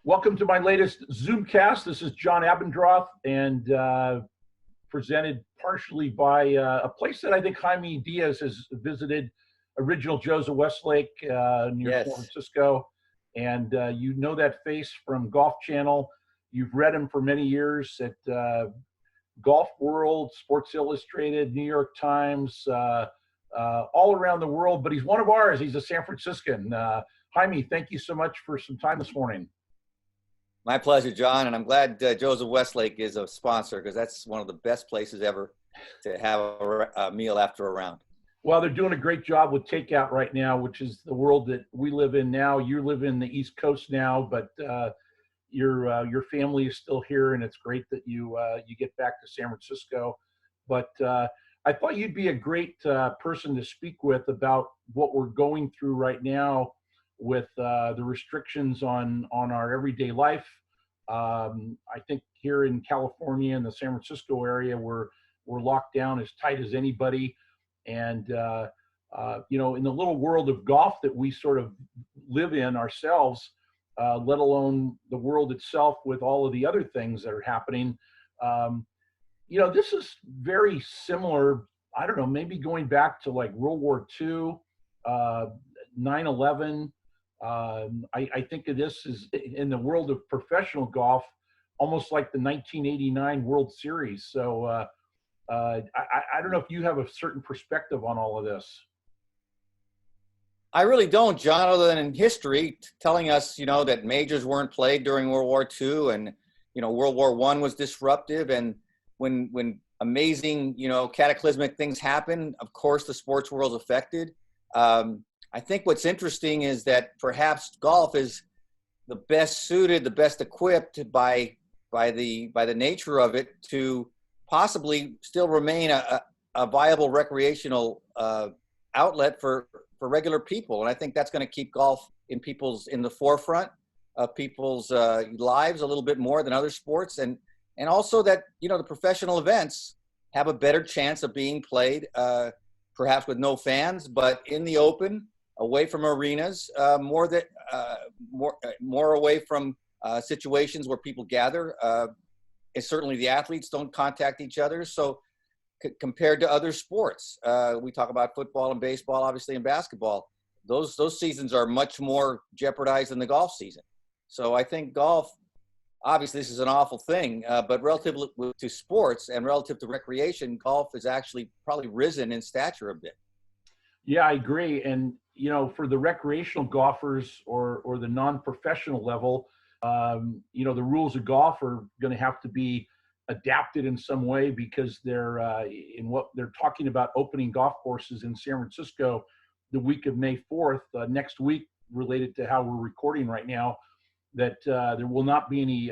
Welcome to my latest Zoomcast. This is John Abendroth, and presented partially by a place that I think Jamie Diaz has visited, Original Joe's of Westlake near San Francisco. And you know that face from Golf Channel. You've read him for many years at Golf World, Sports Illustrated, New York Times, all around the world. But he's one of ours. He's a San Franciscan. Jamie, thank you so much for some time this morning. My pleasure, John, and I'm glad Joe's of Westlake is a sponsor, because that's one of the best places ever to have a meal after a round. Well, they're doing a great job with takeout right now, which is the world that we live in now. You live in the East Coast now, but your family is still here, and it's great that you get back to San Francisco. But I thought you'd be a great person to speak with about what we're going through right now with the restrictions on our everyday life. I think here in California and the San Francisco area, we're locked down as tight as anybody. And, you know, in the little world of golf that we sort of live in ourselves, let alone the world itself with all of the other things that are happening, you know, this is very similar, I don't know, maybe going back to like World War II, 9/11. I think of this as, in the world of professional golf, almost like the 1989 World Series. So I don't know if you have a certain perspective on all of this. I really don't, John, other than in history telling us, you know, that majors weren't played during World War II, and, you know, World War I was disruptive. And when amazing, you know, cataclysmic things happen, of course, the sports world's affected. I think what's interesting is that perhaps golf is the best suited, the best equipped by the nature of it to possibly still remain a viable recreational outlet for regular people. And I think that's going to keep golf in the forefront of people's lives a little bit more than other sports. And also that, you know, the professional events have a better chance of being played, perhaps with no fans, but in the open, away from arenas, more away from situations where people gather. And certainly the athletes don't contact each other. So compared to other sports, we talk about football and baseball, obviously, and basketball. Those seasons are much more jeopardized than the golf season. So I think golf, obviously this is an awful thing, but relative to sports and relative to recreation, golf has actually probably risen in stature a bit. Yeah, I agree. And, you know, for the recreational golfers or the non-professional level, you know, the rules of golf are going to have to be adapted in some way, because they're in what they're talking about opening golf courses in San Francisco the week of May 4th, next week, related to how we're recording right now, that there will not be any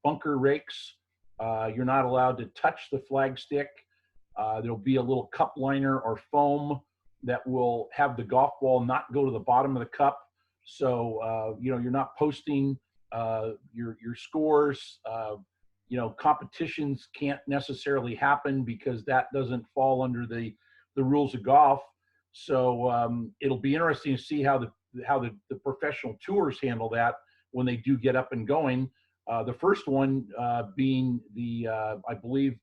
bunker rakes. You're not allowed to touch the flagstick. There'll be a little cup liner or foam that will have the golf ball not go to the bottom of the cup. So, you know, you're not posting your scores. You know, competitions can't necessarily happen because that doesn't fall under the rules of golf. So it'll be interesting to see how the professional tours handle that when they do get up and going. The first one being I believe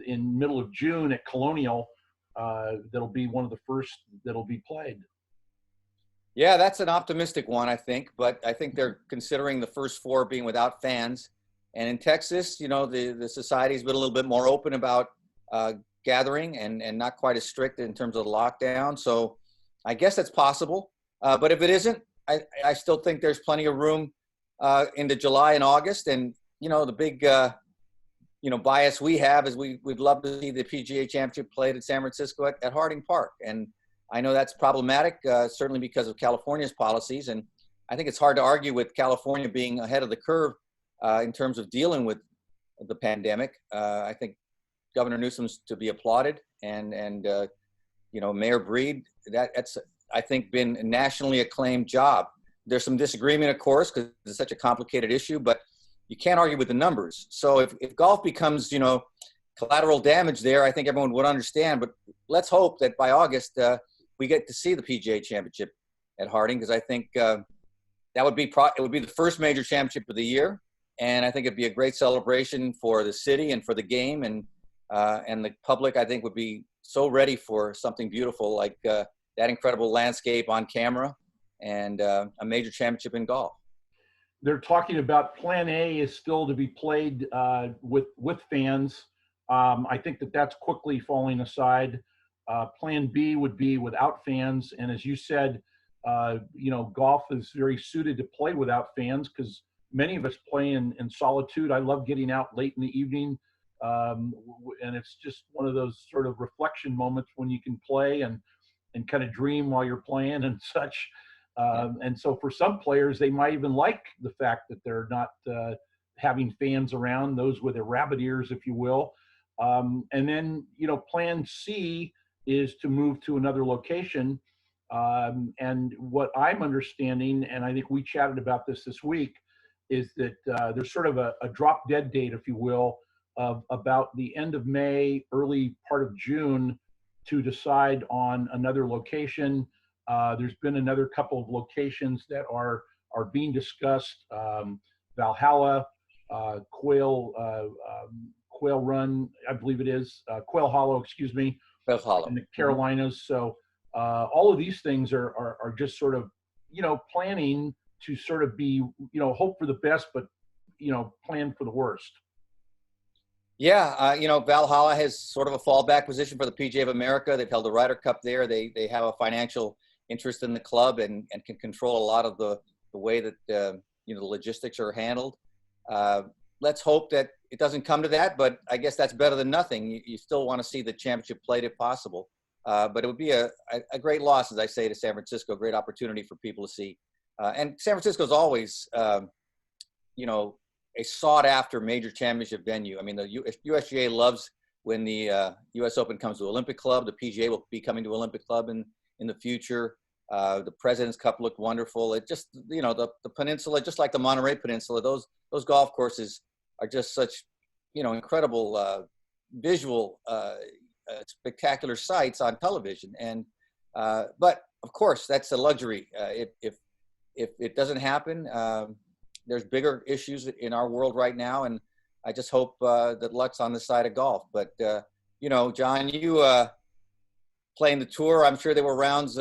in middle of June at Colonial. That'll be one of the first that'll be played. Yeah, that's an optimistic one, I think, but I think they're considering the first four being without fans. And in Texas, you know, the society's been a little bit more open about gathering and not quite as strict in terms of the lockdown. So I guess that's possible. But if it isn't, I still think there's plenty of room into July and August. And, you know, the big you know, bias we have is we'd love to see the PGA Championship played at San Francisco at Harding Park. And I know that's problematic, certainly because of California's policies. And I think it's hard to argue with California being ahead of the curve in terms of dealing with the pandemic. I think Governor Newsom's to be applauded. And you know, Mayor Breed, that's, I think, been a nationally acclaimed job. There's some disagreement, of course, because it's such a complicated issue, but you can't argue with the numbers. So if golf becomes, you know, collateral damage there, I think everyone would understand. But let's hope that by August we get to see the PGA Championship at Harding, because I think that would be it would be the first major championship of the year, and I think it'd be a great celebration for the city and for the game, and the public, I think, would be so ready for something beautiful like that incredible landscape on camera, and a major championship in golf. They're talking about Plan A is still to be played with fans. I think that's quickly falling aside. Plan B would be without fans, and as you said, golf is very suited to play without fans because many of us play in solitude. I love getting out late in the evening, and it's just one of those sort of reflection moments when you can play and kind of dream while you're playing and such. And so for some players, they might even like the fact that they're not having fans around, those with their rabbit ears, if you will. And then, Plan C is to move to another location. And what I'm understanding, and I think we chatted about this week, is that there's sort of a drop dead date, if you will, of about the end of May, early part of June to decide on another location. There's been another couple of locations that are being discussed. Valhalla, Quail Run, I believe it is, Quail Hollow, excuse me, Quail Hollow in the Carolinas. So all of these things are just sort of, planning to sort of be, hope for the best, but, plan for the worst. Yeah, Valhalla has sort of a fallback position for the PGA of America. They've held the Ryder Cup there. They have a financial interest in the club and can control a lot of the way that the logistics are handled. Let's hope that it doesn't come to that, but I guess that's better than nothing. You still want to see the championship played if possible. But it would be a great loss, as I say, to San Francisco, a great opportunity for people to see. And San Francisco is always, a sought-after major championship venue. I mean, the USGA loves when the U.S. Open comes to Olympic Club. The PGA will be coming to Olympic Club in the future. The President's Cup looked wonderful. It just, the peninsula, just like the Monterey Peninsula, those golf courses are just such, incredible visual, spectacular sights on television. And but of course, that's a luxury. If it doesn't happen, there's bigger issues in our world right now, and I just hope that luck's on the side of golf. But John, you playing the tour, I'm sure there were rounds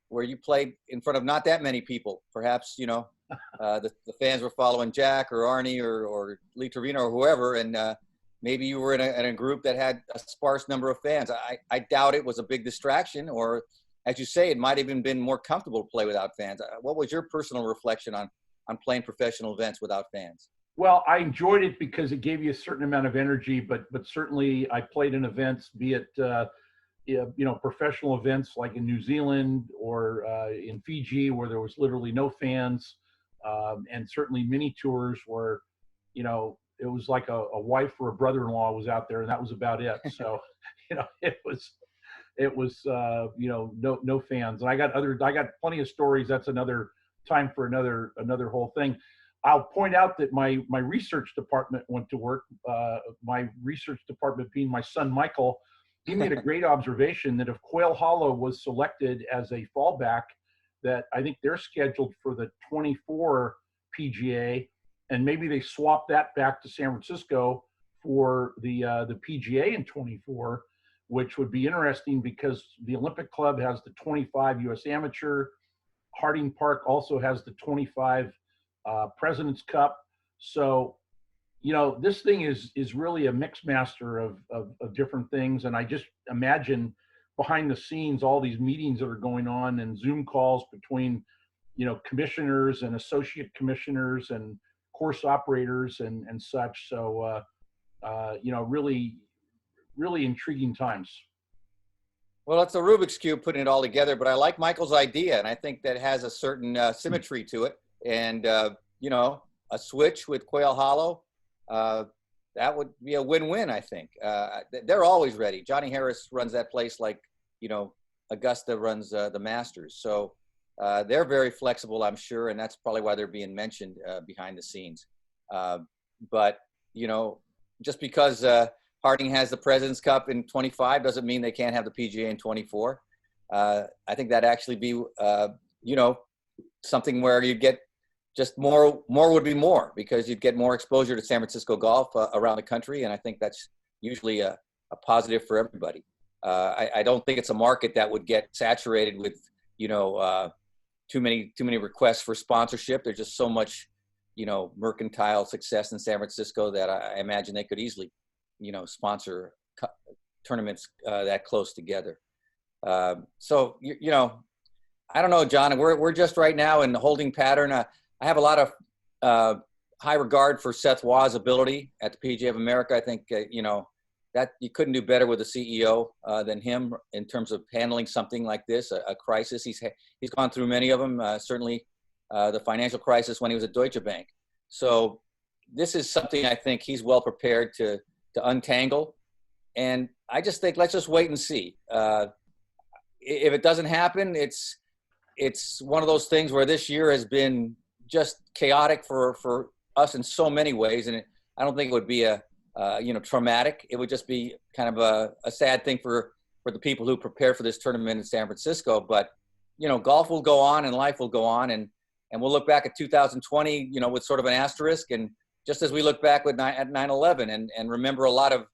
where you played in front of not that many people. Perhaps the fans were following Jack or Arnie or Lee Trevino or whoever, and maybe you were in a group that had a sparse number of fans. I doubt it was a big distraction, or as you say, it might have even been more comfortable to play without fans. What was your personal reflection on playing professional events without fans? Well, I enjoyed it because it gave you a certain amount of energy, but certainly I played in events, be it professional events like in New Zealand or in Fiji, where there was literally no fans, and certainly mini tours where it was like a wife or a brother-in-law was out there, and that was about it. So it was no fans. And I got plenty of stories. That's another time for another whole thing. I'll point out that my research department went to work. My research department being my son Michael, he made a great observation that if Quail Hollow was selected as a fallback, that I think they're scheduled for the 24 PGA, and maybe they swap that back to San Francisco for the PGA in 24, which would be interesting because the Olympic Club has the 25 U.S. Amateur. Harding Park also has the 25 President's Cup. So, this thing is really a mix master of different things. And I just imagine behind the scenes, all these meetings that are going on and Zoom calls between, commissioners and associate commissioners and course operators and such. So, really, really intriguing times. Well, it's a Rubik's Cube putting it all together, but I like Michael's idea, and I think that has a certain symmetry to it. And, a switch with Quail Hollow, that would be a win-win, I think. They're always ready. Johnny Harris runs that place like, Augusta runs the Masters. So they're very flexible, I'm sure, and that's probably why they're being mentioned behind the scenes. But, just because Harding has the President's Cup in 25 doesn't mean they can't have the PGA in 24. I think that'd actually be, something where you get just more would be more, because you'd get more exposure to San Francisco golf around the country. And I think that's usually a positive for everybody. I don't think it's a market that would get saturated with, too many requests for sponsorship. There's just so much, mercantile success in San Francisco that I imagine they could easily, sponsor tournaments that close together. So, I don't know, John, we're just right now in the holding pattern. I have a lot of high regard for Seth Waugh's ability at the PGA of America. I think, that you couldn't do better with a CEO than him in terms of handling something like this, a crisis. He's gone through many of them, certainly the financial crisis when he was at Deutsche Bank. So this is something I think he's well prepared to untangle. And I just think, let's just wait and see. If it doesn't happen, it's one of those things where this year has been just chaotic for us in so many ways. And I don't think it would be traumatic. It would just be kind of a sad thing for the people who prepare for this tournament in San Francisco. But, golf will go on and life will go on. And we'll look back at 2020, with sort of an asterisk. And just as we look back at 9/11 and remember a lot of,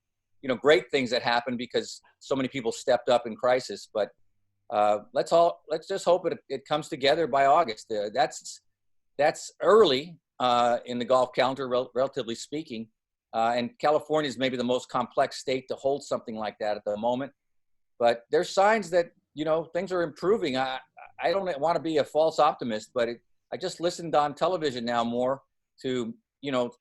great things that happened because so many people stepped up in crisis. But let's just hope it comes together by August. That's early in the golf calendar, relatively speaking. And California is maybe the most complex state to hold something like that at the moment. But there's signs that, things are improving. I don't want to be a false optimist, but I just listened on television now more to,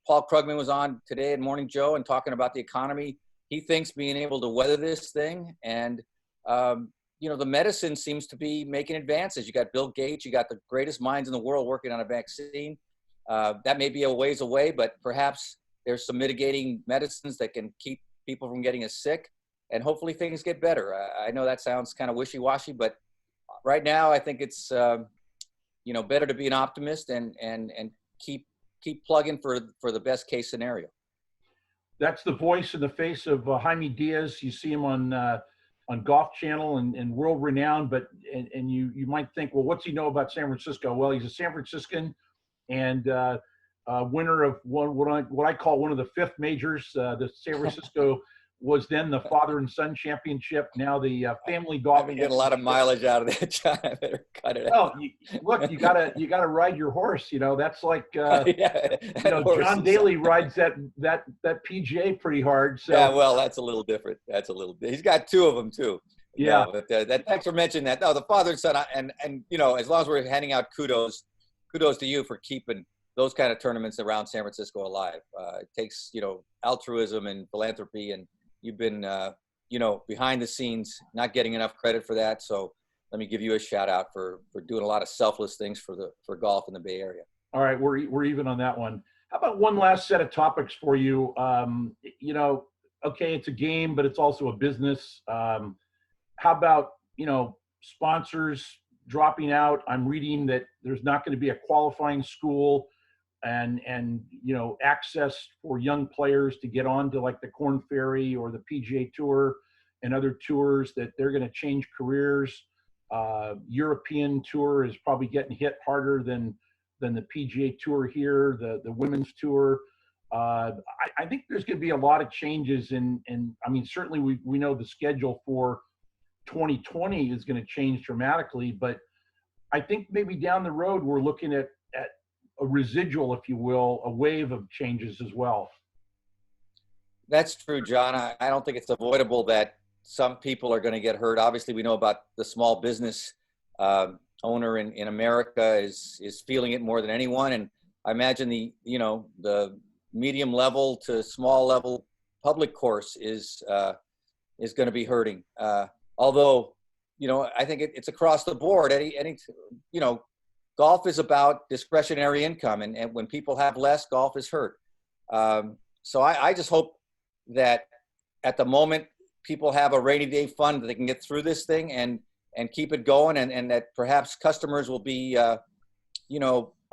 Paul Krugman was on today at Morning Joe and talking about the economy. He thinks being able to weather this thing. And, the medicine seems to be making advances. You got Bill Gates, you got the greatest minds in the world working on a vaccine. That may be a ways away, but perhaps there's some mitigating medicines that can keep people from getting as sick, and hopefully things get better. I know that sounds kind of wishy-washy, but right now I think it's, better to be an optimist and keep plugging for the best case scenario. That's the voice and the face of Jamie Diaz. You see him on Golf Channel and world renowned, but you might think, well, what's he know about San Francisco? Well, he's a San Franciscan and winner of what I call one of the fifth majors. The San Francisco was then the father and son championship. Now the family golf. I've been getting a lot of mileage out of that, John. I better cut it out. Look, you gotta ride your horse. That's like John Daly rides that PGA pretty hard. So. Yeah, well, that's a little different. He's got two of them too. Yeah, but thanks for mentioning that. No, the father and son, and as long as we're handing out kudos to you for keeping those kind of tournaments around San Francisco alive. It takes, altruism and philanthropy, and you've been, behind the scenes, not getting enough credit for that. So let me give you a shout out for doing a lot of selfless things for golf in the Bay Area. All right. We're even on that one. How about one last set of topics for you? Okay, it's a game, but it's also a business. How about, sponsors dropping out? I'm reading that there's not going to be a qualifying school and access for young players to get on to like the Korn Ferry or the PGA Tour and other tours, that they're going to change careers. European Tour is probably getting hit harder than the PGA Tour here, the Women's Tour. I think there's going to be a lot of changes and I mean, certainly we know the schedule for 2020 is going to change dramatically, but I think maybe down the road we're looking at a residual, if you will, a wave of changes as well. That's true, John. I don't think it's avoidable that some people are going to get hurt. Obviously, we know about the small business owner in America is feeling it more than anyone, and I imagine the medium level to small level public course is going to be hurting. Although, I think it's across the board. Golf is about discretionary income, and when people have less, golf is hurt. So I just hope that at the moment people have a rainy day fund that they can get through this thing and keep it going, and that perhaps customers will be,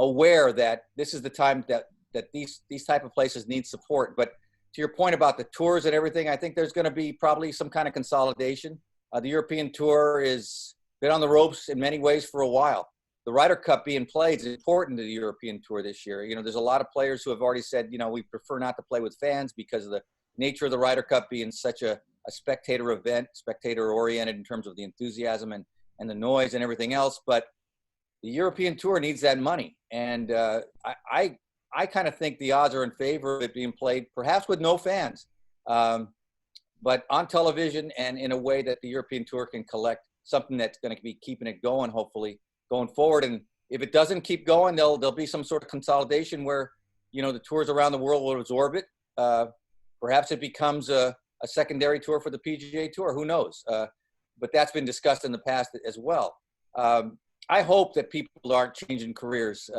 aware that this is the time that these type of places need support. But to your point about the tours and everything, I think there's going to be probably some kind of consolidation. The European Tour is been on the ropes in many ways for a while. the Ryder Cup being played is important to the European Tour this year. You know, there's a lot of players who have already said, you know, we prefer not to play with fans because of the nature of the Ryder Cup being such a spectator event, spectator oriented in terms of the enthusiasm and the noise and everything else. But the European Tour needs that money. And I kind of think the odds are in favor of it being played, perhaps with no fans, but on television and in a way that the European Tour can collect something that's going to be keeping it going, hopefully, going forward. And if it doesn't keep going, there'll be some sort of consolidation where, you know, the tours around the world will absorb it. Perhaps it becomes a secondary tour for the PGA Tour. Who knows? But that's been discussed in the past as well. I hope that people aren't changing careers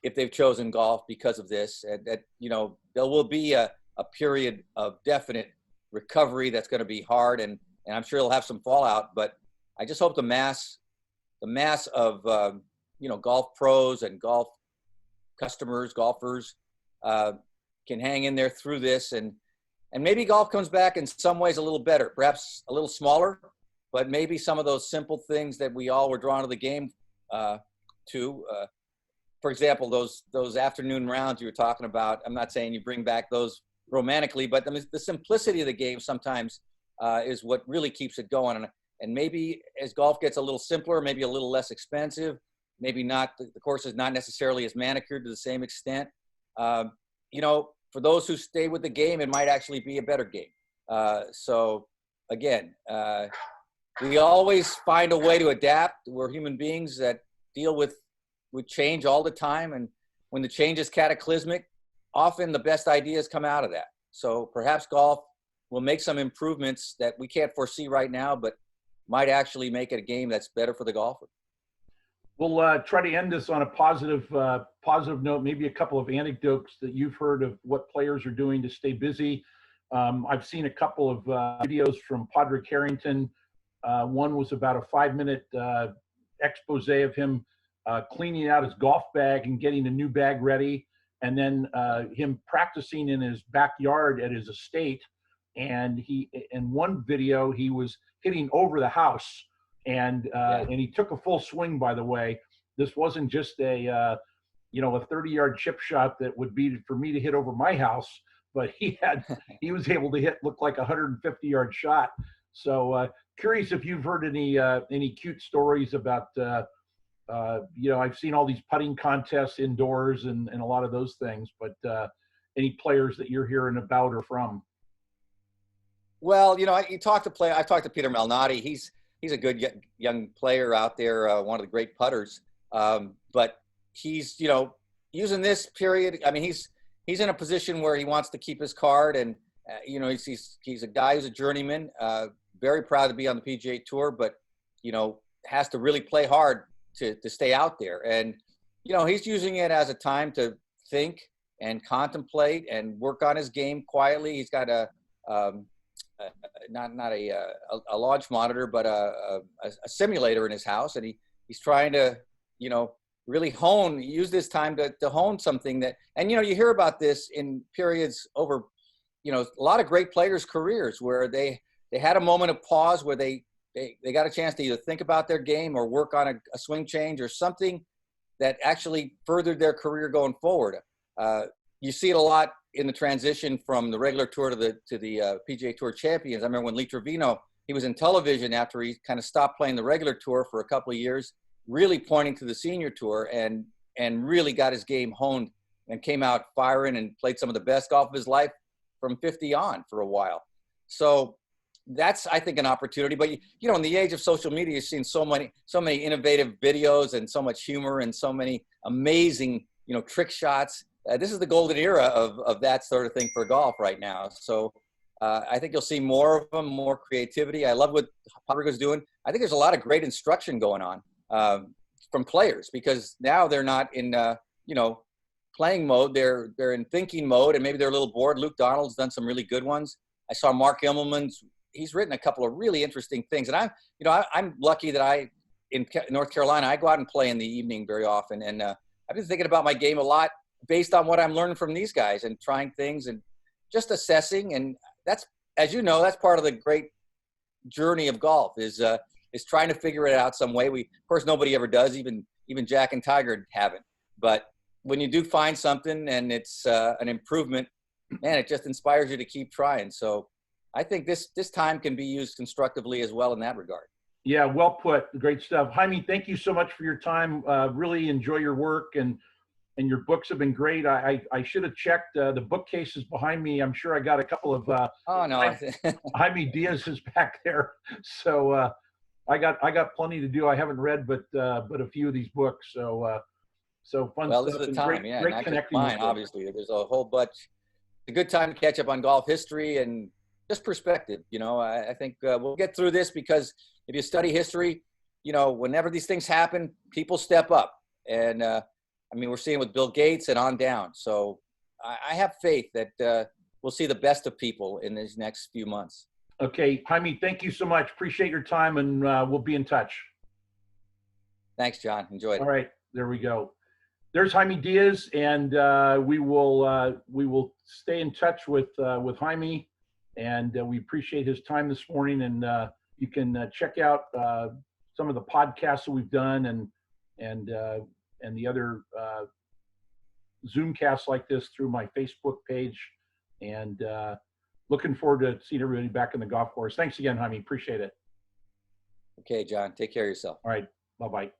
if they've chosen golf because of this, and that, you know, there will be a period of definite recovery that's going to be hard, and I'm sure it'll have some fallout, but I just hope the mass of, you know, golf pros and golf customers, golfers can hang in there through this, and maybe golf comes back in some ways a little better, perhaps a little smaller, but maybe some of those simple things that we all were drawn to the game to. For example, those afternoon rounds you were talking about, I'm not saying you bring back those romantically, but the simplicity of the game sometimes is what really keeps it going. And maybe as golf gets a little simpler, maybe a little less expensive, maybe not, the course is not necessarily as manicured to the same extent. You know, for those who stay with the game, it might actually be a better game. So again, we always find a way to adapt. We're human beings that deal with change all the time. And when the change is cataclysmic, often the best ideas come out of that. So perhaps golf will make some improvements that we can't foresee right now, but might actually make it a game that's better for the golfer. We'll try to end this on a positive note, maybe a couple of anecdotes that you've heard of what players are doing to stay busy. I've seen a couple of videos from Padraig Harrington. One was about a 5-minute expose of him cleaning out his golf bag and getting a new bag ready, and then him practicing in his backyard at his estate. And in one video, he was hitting over the house, and he took a full swing, by the way. This wasn't just a 30-yard chip shot that would be for me to hit over my house, but he was able to look like a 150-yard shot. So curious if you've heard any cute stories about, I've seen all these putting contests indoors and a lot of those things, but any players that you're hearing about or from? Well, you know, I've talked to Peter Malnati. He's a good young player out there, one of the great putters. But he's, you know, using this period. I mean, he's in a position where he wants to keep his card, and you know, he's a guy who's a journeyman. Very proud to be on the PGA Tour, but you know, has to really play hard to stay out there. And you know, he's using it as a time to think and contemplate and work on his game quietly. He's got not a launch monitor, but a simulator in his house, and he's trying to, you know, really use this time to hone something that, and you know, you hear about this in periods over, you know, a lot of great players' careers where they had a moment of pause where they got a chance to either think about their game or work on a swing change or something that actually furthered their career going forward. You see it a lot in the transition from the regular tour to the PGA Tour champions. I remember when Lee Trevino, he was in television after he kind of stopped playing the regular tour for a couple of years, really pointing to the senior tour and really got his game honed and came out firing and played some of the best golf of his life from 50 on for a while. So that's, I think, an opportunity. But you know, in the age of social media, you've seen so many innovative videos and so much humor and so many amazing, you know, trick shots. This is the golden era of that sort of thing for golf right now. So I think you'll see more of them, more creativity. I love what Padraig is doing. I think there's a lot of great instruction going on from players, because now they're not in playing mode. They're in thinking mode, and maybe they're a little bored. Luke Donald's done some really good ones. I saw Mark Immelman's. He's written a couple of really interesting things, and I'm lucky that in North Carolina, I go out and play in the evening very often, and I've been thinking about my game a lot based on what I'm learning from these guys and trying things and just assessing. And that's, as you know, that's part of the great journey of golf is trying to figure it out some way. Of course, nobody ever does. Even even Jack and Tiger haven't. But when you do find something and it's an improvement, man, it just inspires you to keep trying. So I think this time can be used constructively as well in that regard. Yeah, well put. Great stuff. Jaime, thank you so much for your time. Really enjoy your work, and your books have been great. I should have checked the bookcases behind me. I'm sure I got a couple of Oh, no. Jamie Diaz's back there. So I got plenty to do. I haven't read but a few of these books. So fun Well, stuff. this is the And time, great, yeah. great Not just connecting with mine, you. obviously. There's a whole bunch. It's a good time to catch up on golf history and just perspective. You know, I think we'll get through this, because if you study history, you know, whenever these things happen, people step up. And I mean, we're seeing with Bill Gates and on down. So I have faith that we'll see the best of people in these next few months. Okay, Jaime, thank you so much. Appreciate your time, and we'll be in touch. Thanks, John. Enjoyed it. All right, there we go. There's Jaime Diaz, and we will stay in touch with Jaime, and we appreciate his time this morning. And you can check out some of the podcasts that we've done, and the other Zoomcasts like this through my Facebook page. And looking forward to seeing everybody back in the golf course. Thanks again, Jaime. Appreciate it. Okay, John. Take care of yourself. All right. Bye-bye.